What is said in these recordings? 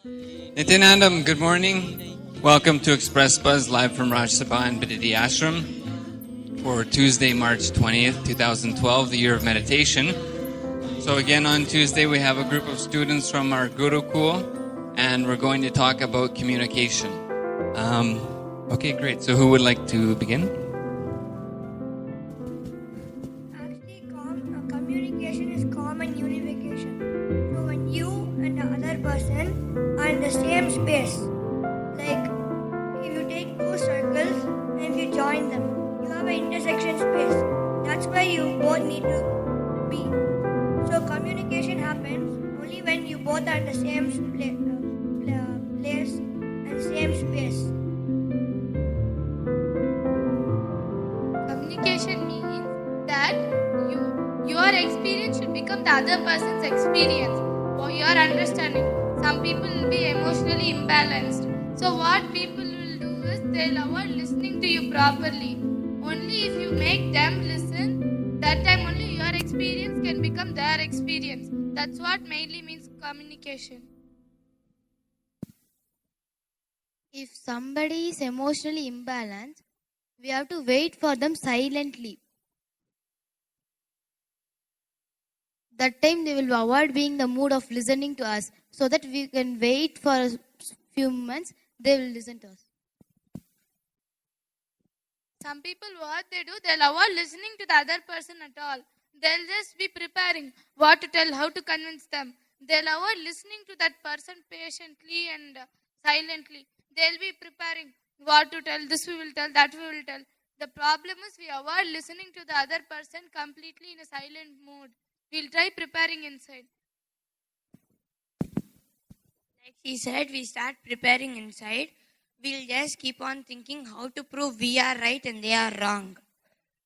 Nityanandam, good morning. Welcome to Express Buzz live from Raj Sabha and Bididi Ashram for Tuesday, March 20th, 2012, the year of meditation. So again, on Tuesday, we have a group of students from our Gurukul, and we're going to talk about communication. Okay, great. So who would like to begin? Actually, communication is common unification. So when you and the other person are in the same space, like if you take two circles and if you join them, you have an intersection space. That's where you both need to be. So communication happens only when you both are in the same place and same space. Communication means that your experience should become the other person's experience or your understanding. Some people will be emotionally imbalanced. So what people will do is they'll avoid listening to you properly. Only if you make them listen, that time only your experience can become their experience. That's what mainly means communication. If somebody is emotionally imbalanced, we have to wait for them silently. That time they will avoid being in the mood of listening to us, so that we can wait for a few moments, they will listen to us. Some people, what they do, they'll avoid listening to the other person at all. They'll just be preparing what to tell, how to convince them. They'll avoid listening to that person patiently and silently. They'll be preparing what to tell, this we will tell, that we will tell. The problem is we avoid listening to the other person completely in a silent mood. We'll try preparing inside. Like he said, we start preparing inside. We'll just keep on thinking how to prove we are right and they are wrong.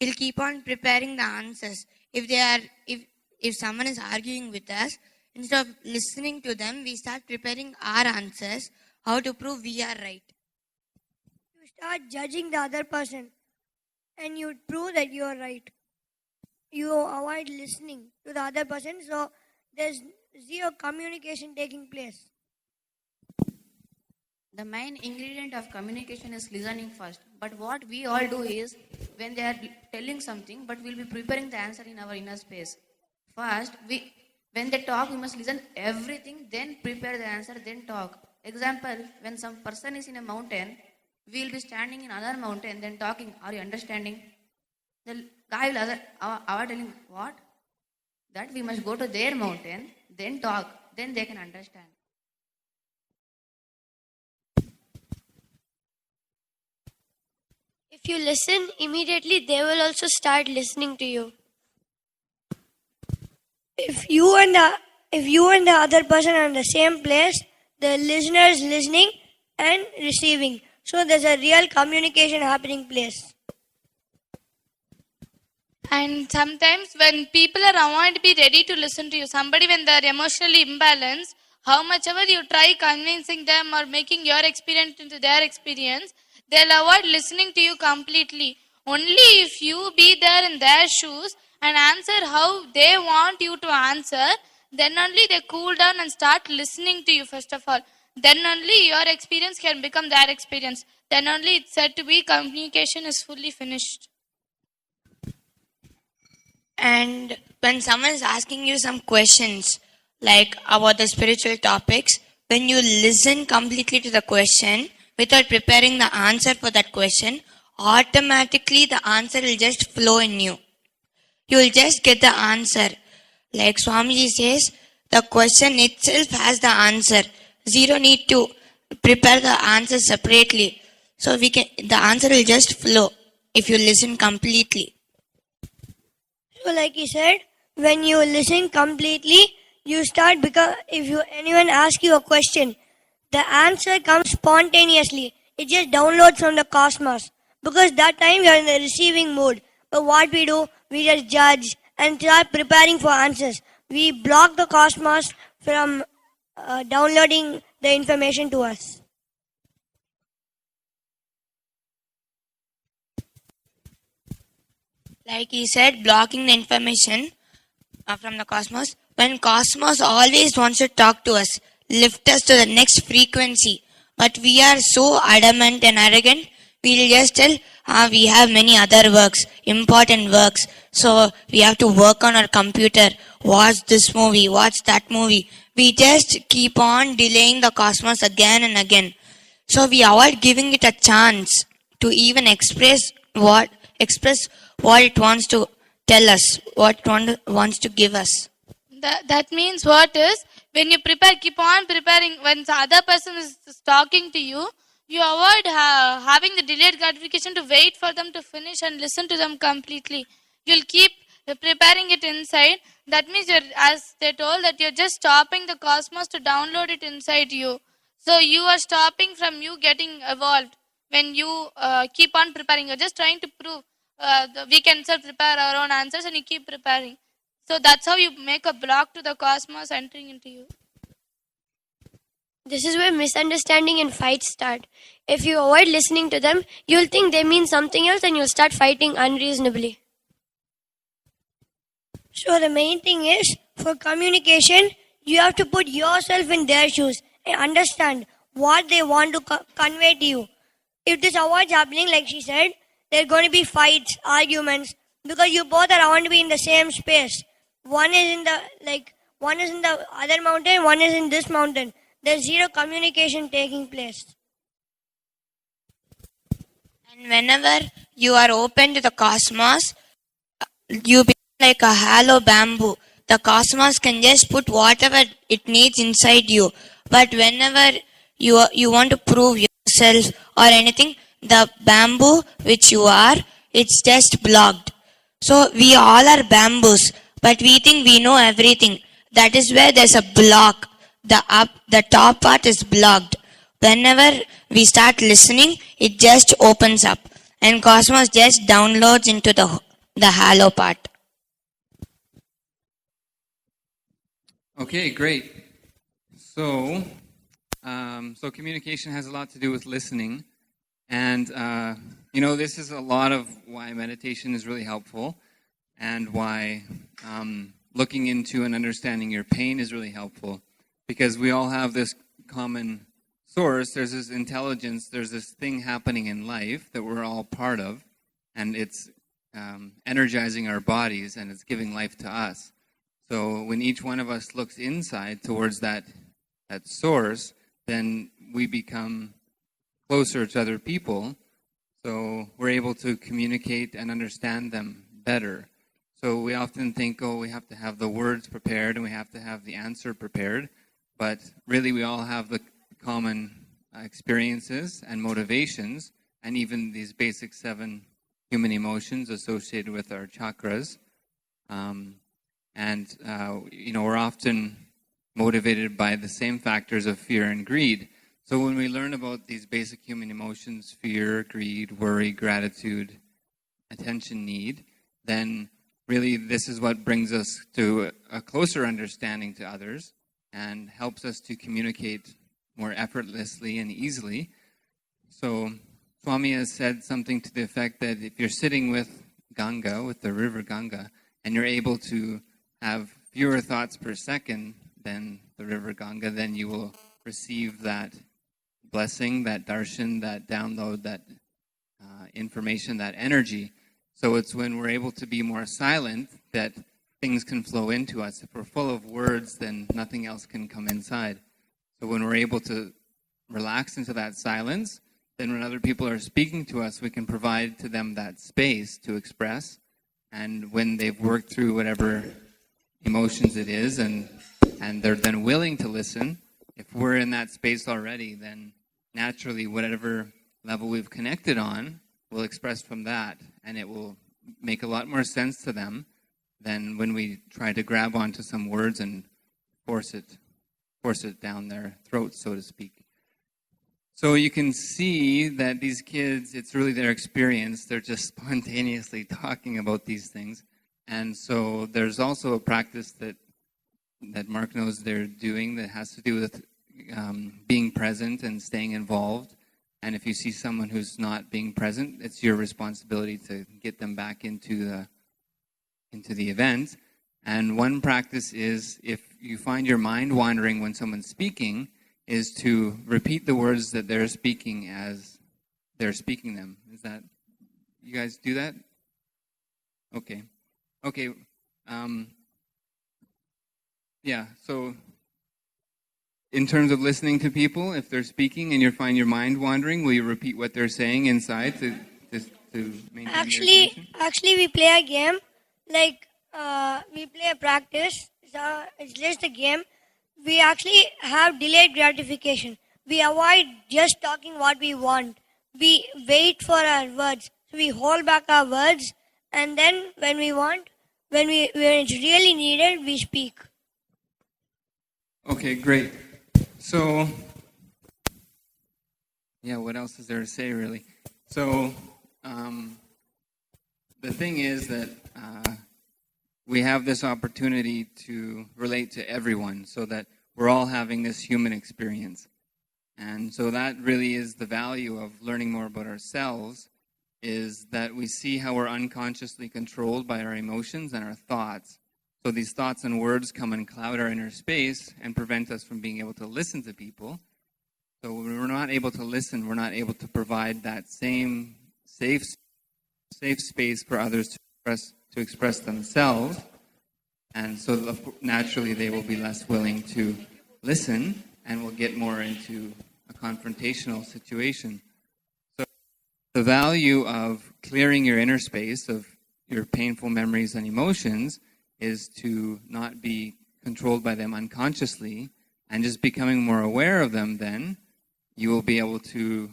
We'll keep on preparing the answers. If someone is arguing with us, instead of listening to them, we start preparing our answers, how to prove we are right. You start judging the other person and you prove that you are right. You avoid listening to the other person, so there's zero communication taking place. The main ingredient of communication is listening first. But what we all do is, when they are telling something, but we'll be preparing the answer in our inner space. First, when they talk, we must listen everything, then prepare the answer, then talk. Example, when some person is in a mountain, we'll be standing in another mountain, then talking. Are you understanding? The guy will avoid telling, what? That we must go to their mountain, then talk, then they can understand. If you listen, immediately they will also start listening to you. If you and the other person are in the same place, the listener is listening and receiving. So there's a real communication happening place. And sometimes when people are avoid to be ready to listen to you, somebody when they are emotionally imbalanced, how much ever you try convincing them or making your experience into their experience, they'll avoid listening to you completely. Only if you be there in their shoes and answer how they want you to answer, then only they cool down and start listening to you first of all. Then only your experience can become their experience. Then only it's said to be communication is fully finished. And when someone is asking you some questions, like about the spiritual topics, when you listen completely to the question without preparing the answer for that question, automatically the answer will just flow in you. You will just get the answer. Like Swamiji says, the question itself has the answer. Zero need to prepare the answer separately. So the answer will just flow if you listen completely. So like he said, when you listen completely, you start if anyone asks you a question, the answer comes spontaneously. It just downloads from the cosmos. Because that time we are in the receiving mode. But what we do, we just judge and start preparing for answers. We block the cosmos from downloading the information to us. Like he said, blocking the information from the cosmos. When cosmos always wants to talk to us, lift us to the next frequency. But we are so adamant and arrogant, we'll just tell, we have many other works, important works. So we have to work on our computer, watch this movie, watch that movie. We just keep on delaying the cosmos again and again. So we avoid giving it a chance to even express what it wants to tell us, what it wants to give us. That means what is, when you prepare, keep on preparing. When the other person is talking to you, you avoid having the delayed gratification to wait for them to finish and listen to them completely. You'll keep preparing it inside. That means as they told, that you're just stopping the cosmos to download it inside you. So you are stopping from you getting evolved. When you keep on preparing, you're just trying to prove we can prepare our own answers, and you keep preparing. So that's how you make a block to the cosmos entering into you. This is where misunderstanding and fights start. If you avoid listening to them, you'll think they mean something else and you'll start fighting unreasonably. So the main thing is, for communication, you have to put yourself in their shoes and understand what they want to convey to you. If this avoids happening, like she said, there are going to be fights, arguments, because you both are want to be in the same space. One is in the other mountain, one is in this mountain. There's zero communication taking place. And whenever you are open to the cosmos, you become like a hollow bamboo. The cosmos can just put whatever it needs inside you. But whenever you want to prove yourself or anything, the bamboo which you are, it's just blocked. So we all are bamboos, but we think we know everything. That is where there's a block. The top part is blocked. Whenever we start listening, it just opens up, and cosmos just downloads into the hollow part. Okay, great. So communication has a lot to do with listening, and this is a lot of why meditation is really helpful, and why looking into and understanding your pain is really helpful, because we all have this common source. There's this intelligence, there's this thing happening in life that we're all part of, and it's energizing our bodies, and it's giving life to us. So when each one of us looks inside towards that source, then we become closer to other people. So we're able to communicate and understand them better. So we often think, we have to have the words prepared and we have to have the answer prepared. But really, we all have the common experiences and motivations, and even these basic 7 human emotions associated with our chakras. We're often motivated by the same factors of fear and greed. So when we learn about these basic human emotions, fear, greed, worry, gratitude, attention need, then really this is what brings us to a closer understanding to others and helps us to communicate more effortlessly and easily. So Swami has said something to the effect that if you're sitting with Ganga, with the river Ganga, and you're able to have fewer thoughts per second than the river Ganga, then you will receive that blessing, that darshan, that download, that information, that energy. So it's when we're able to be more silent that things can flow into us. If we're full of words, then nothing else can come inside. So when we're able to relax into that silence, then when other people are speaking to us, we can provide to them that space to express. And when they've worked through whatever emotions it is, and they're then willing to listen, if we're in that space already, then naturally whatever level we've connected on, we'll express from that, and it will make a lot more sense to them than when we try to grab onto some words and force it down their throats, so to speak. So you can see that these kids, it's really their experience. They're just spontaneously talking about these things. And so there's also a practice that Mark knows they're doing that has to do with being present and staying involved. And if you see someone who's not being present, it's your responsibility to get them back into the event. And one practice is, if you find your mind wandering when someone's speaking, is to repeat the words that they're speaking as they're speaking them. Is that, you guys do that? Okay. Okay. Yeah, so in terms of listening to people, if they're speaking and you find your mind wandering, will you repeat what they're saying inside to maintain their attention? Actually, we play a game. Like we play a practice. So it's just a game. We actually have delayed gratification. We avoid just talking what we want. We wait for our words. So we hold back our words, and then when it's really needed, we speak. Okay, great. So, yeah, what else is there to say, really? So, the thing is that we have this opportunity to relate to everyone, so that we're all having this human experience. And so that really is the value of learning more about ourselves, is that we see how we're unconsciously controlled by our emotions and our thoughts. So these thoughts and words come and cloud our inner space and prevent us from being able to listen to people. So when we're not able to listen, we're not able to provide that same safe space for others to express themselves. And so naturally they will be less willing to listen and will get more into a confrontational situation. So the value of clearing your inner space of your painful memories and emotions is to not be controlled by them unconsciously, and just becoming more aware of them. Then you will be able to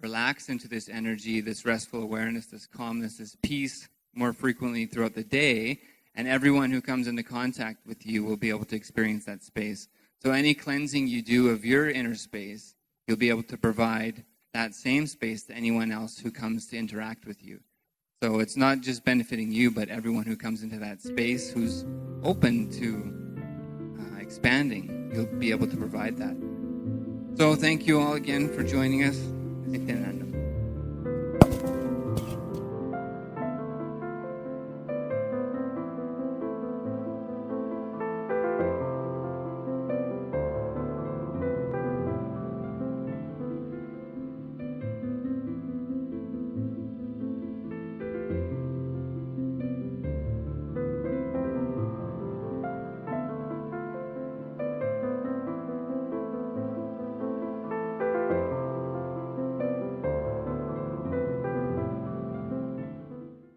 relax into this energy, this restful awareness, this calmness, this peace more frequently throughout the day, and everyone who comes into contact with you will be able to experience that space. So any cleansing you do of your inner space, you'll be able to provide that same space to anyone else who comes to interact with you. So it's not just benefiting you, but everyone who comes into that space who's open to expanding. You'll be able to provide that. So thank you all again for joining us.